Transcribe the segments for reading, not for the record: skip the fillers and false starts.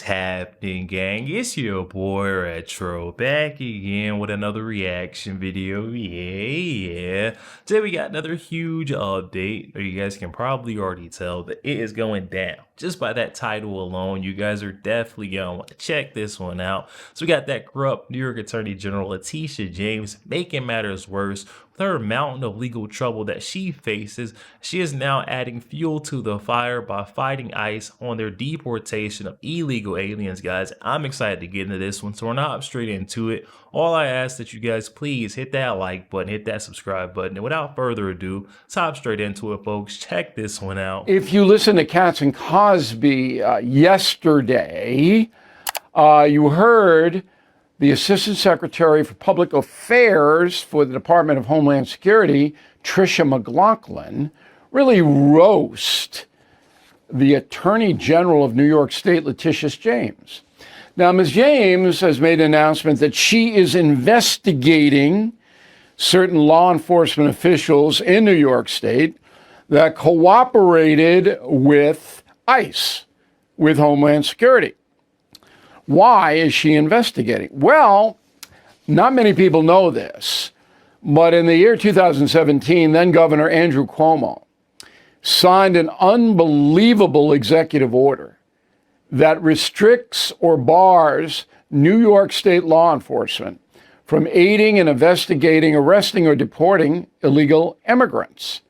happening, gang? It's your boy Retro back again with another reaction video. Yeah. Today we got another huge update. You guys can probably already tell that it is going down. Just by that title alone, you guys are definitely gonna want to check this one out. So we got that corrupt New York Attorney General Letitia James making matters worse with her mountain of legal trouble that she faces. She is now adding fuel to the fire by fighting ICE on their deportation of illegal aliens, guys. I'm excited to get into this one, so we're not straight into it. All I ask that you guys please hit that like button, hit that subscribe button, and without further ado, let's hop straight into it, folks. Check this one out. If you listen to Katz and Cosby yesterday, you heard the Assistant Secretary for Public Affairs for the Department of Homeland Security, Tricia McLaughlin, really roast the Attorney General of New York State, Letitia James. Now, Ms. James has made an announcement that she is investigating certain law enforcement officials in New York State that cooperated with ICE, with Homeland Security. Why is she investigating? Well, not many people know this, but in the year 2017, then Governor Andrew Cuomo signed an unbelievable executive order that restricts or bars New York State law enforcement from aiding and investigating, arresting, or deporting illegal immigrants.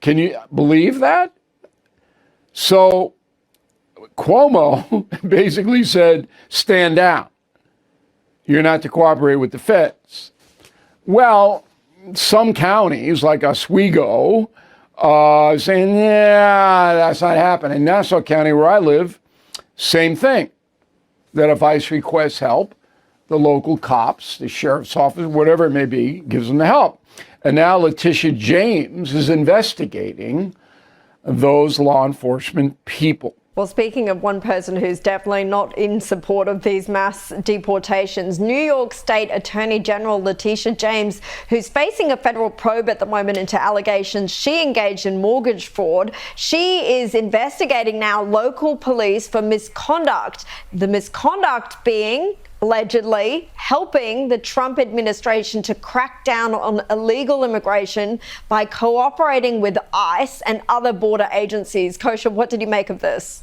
Can you believe that? So Cuomo basically said, stand down. You're not to cooperate with the feds. Well, some counties like Oswego saying, yeah, that's not happening. In Nassau County, where I live, same thing. That if ICE requests help, the local cops, the sheriff's office, whatever it may be, gives them the help. And now Letitia James is investigating those law enforcement people. Well, speaking of one person who's definitely not in support of these mass deportations, New York State Attorney General Letitia James, who's facing a federal probe at the moment into allegations she engaged in mortgage fraud. She is investigating now local police for misconduct. The misconduct being allegedly helping the Trump administration to crack down on illegal immigration by cooperating with ICE and other border agencies. Kosha, what did you make of this?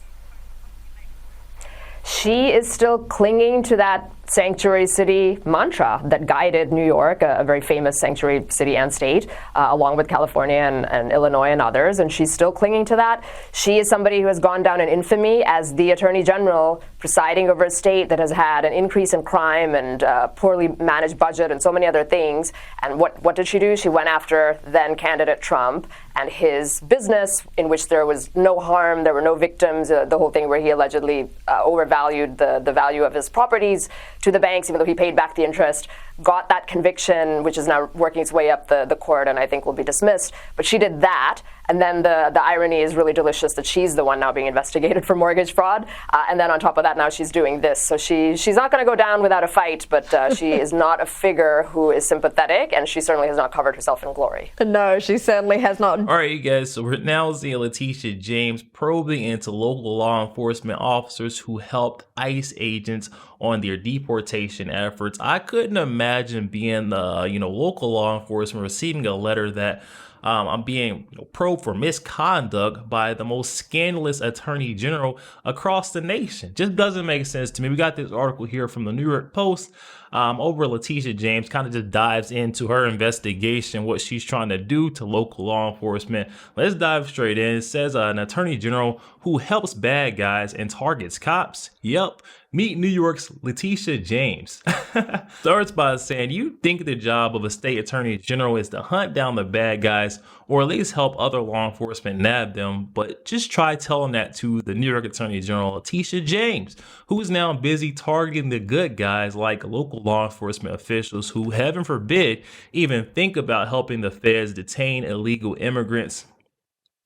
She is still clinging to that sanctuary city mantra that guided New York, a very famous sanctuary city and state, along with California and Illinois and others, and she's still clinging to that. She is somebody who has gone down in infamy as the Attorney General presiding over a state that has had an increase in crime and poorly managed budget and so many other things. And what did she do? She went after then candidate Trump and his business, in which there was no harm, there were no victims, the whole thing where he allegedly overvalued the value of his properties to the banks, even though he paid back the interest, got that conviction, which is now working its way up the court and I think will be dismissed. But she did that. And then the irony is really delicious that she's the one now being investigated for mortgage fraud. And then on top of that, now she's doing this. So she's not going to go down without a fight, but she is not a figure who is sympathetic, and she certainly has not covered herself in glory. No, she certainly has not. All right, you guys, so we're now seeing Letitia James probing into local law enforcement officers who helped ICE agents on their deportation efforts. I couldn't imagine being the local law enforcement receiving a letter that I'm being probed for misconduct by the most scandalous attorney general across the nation. Just doesn't make sense to me. We got this article here from the New York Post over Letitia James, kind of just dives into her investigation, what she's trying to do to local law enforcement. Let's dive straight in. It says an attorney general who helps bad guys and targets cops. Yep. Meet New York's Letitia James. Starts by saying, you think the job of a state attorney general is to hunt down the bad guys or at least help other law enforcement nab them, but just try telling that to the New York Attorney General Letitia James, who is now busy targeting the good guys like local law enforcement officials who, heaven forbid, even think about helping the feds detain illegal immigrants.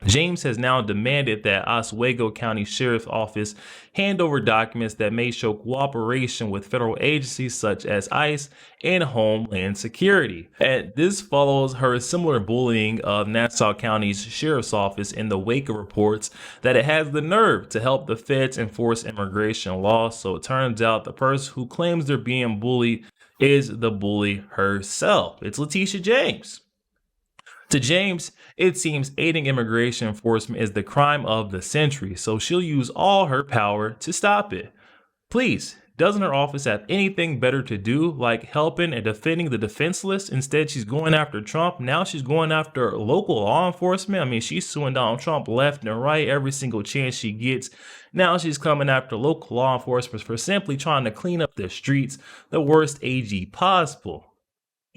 James has now demanded that Oswego County Sheriff's Office hand over documents that may show cooperation with federal agencies such as ICE and Homeland Security. And this follows her similar bullying of Nassau County's Sheriff's Office in the wake of reports that it has the nerve to help the feds enforce immigration law. So it turns out the person who claims they're being bullied is the bully herself. It's Letitia James. To James, it seems aiding immigration enforcement is the crime of the century, so she'll use all her power to stop it. Please, doesn't her office have anything better to do, like helping and defending the defenseless? Instead, she's going after Trump. Now she's going after local law enforcement. I mean, she's suing Donald Trump left and right every single chance she gets. Now she's coming after local law enforcement for simply trying to clean up the streets, the worst AG possible.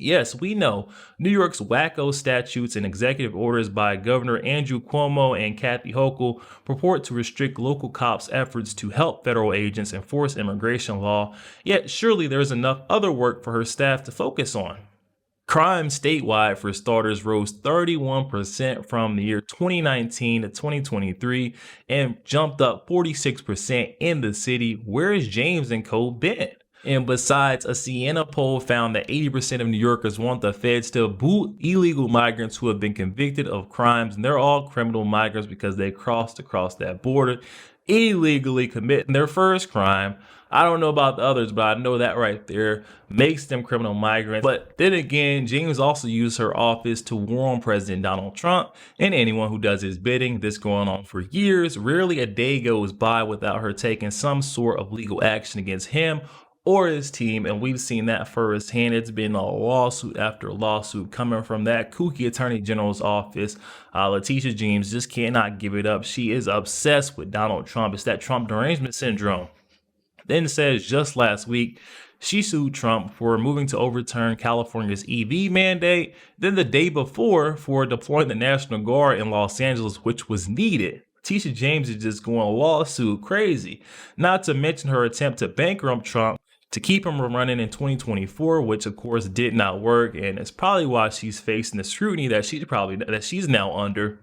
Yes, we know New York's wacko statutes and executive orders by Governor Andrew Cuomo and Kathy Hochul purport to restrict local cops' efforts to help federal agents enforce immigration law, yet surely there's enough other work for her staff to focus on. Crime statewide, for starters, rose 31% from the year 2019 to 2023 and jumped up 46% in the city. Where is James and co. been? And besides, a Siena poll found that 80% of New Yorkers want the feds to boot illegal migrants who have been convicted of crimes. And they're all criminal migrants because they crossed across that border, illegally committing their first crime. I don't know about the others, but I know that right there makes them criminal migrants. But then again, James also used her office to war on President Donald Trump and anyone who does his bidding. This going on for years. Rarely a day goes by without her taking some sort of legal action against him or his team, and we've seen that firsthand. It's been a lawsuit after lawsuit coming from that kooky attorney general's office. Letitia James just cannot give it up. She is obsessed with Donald Trump. It's that Trump derangement syndrome. Then it says just last week, she sued Trump for moving to overturn California's EV mandate. Then the day before, for deploying the National Guard in Los Angeles, which was needed. Letitia James is just going lawsuit crazy. Not to mention her attempt to bankrupt Trump to keep him from running in 2024, which of course did not work, and it's probably why she's facing the scrutiny that she's now under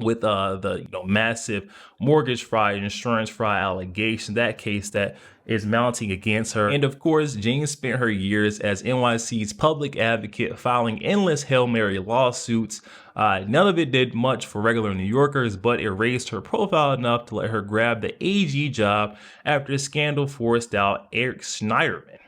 with the massive mortgage fraud, insurance fraud allegation, that case that is mounting against her. And of course, James spent her years as NYC's public advocate, filing endless Hail Mary lawsuits. None of it did much for regular New Yorkers, but it raised her profile enough to let her grab the AG job after the scandal forced out Eric Schneiderman.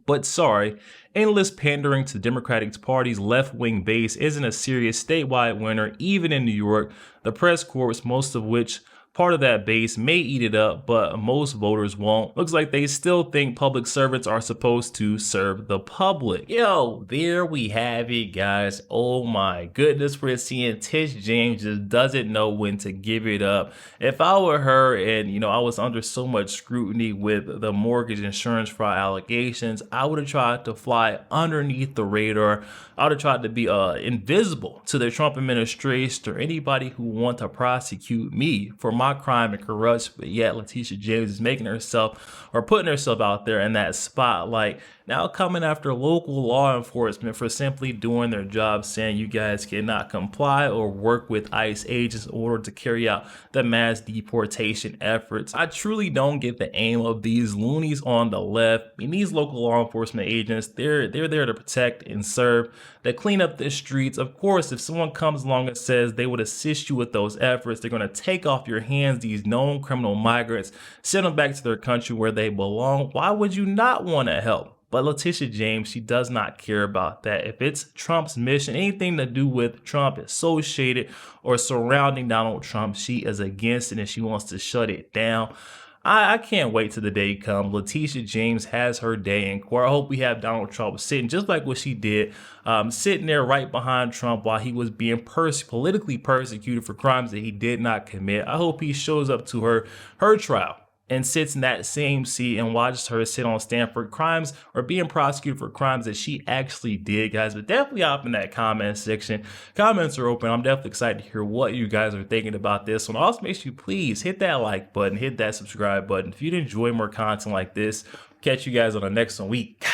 But sorry, endless pandering to the Democratic Party's left-wing base isn't a serious statewide winner, even in New York. The press corps, most of which part of that base, may eat it up, but most voters won't. Looks like they still think public servants are supposed to serve the public. Yo, there we have it, guys. Oh my goodness, we're seeing Tish James just doesn't know when to give it up. If I were her and, I was under so much scrutiny with the mortgage insurance fraud allegations, I would have tried to fly underneath the radar. I would have tried to be invisible to the Trump administration or anybody who want to prosecute me for my crime and corruption. But yet Letitia James is making herself or putting herself out there in that spotlight, now coming after local law enforcement for simply doing their job, saying you guys cannot comply or work with ICE agents in order to carry out the mass deportation efforts. I truly don't get the aim of these loonies on the left. I mean, these local law enforcement agents, they're there to protect and serve, to clean up the streets. Of course, if someone comes along and says they would assist you with those efforts, they're going to take off your hands these known criminal migrants, send them back to their country where they belong. Why would you not want to help? But Letitia James, she does not care about that. If it's Trump's mission, anything to do with Trump, associated or surrounding Donald Trump, she is against it and she wants to shut it down. I can't wait till the day comes. Letitia James has her day in court. I hope we have Donald Trump sitting just like what she did, sitting there right behind Trump while he was being politically persecuted for crimes that he did not commit. I hope he shows up to her trial and sits in that same seat and watches her sit on stand for crimes or being prosecuted for crimes that she actually did, guys. But definitely hop in that comment section. Comments are open. I'm definitely excited to hear what you guys are thinking about this one. Also, make sure you please hit that like button, hit that subscribe button. If you'd enjoy more content like this, catch you guys on the next one week.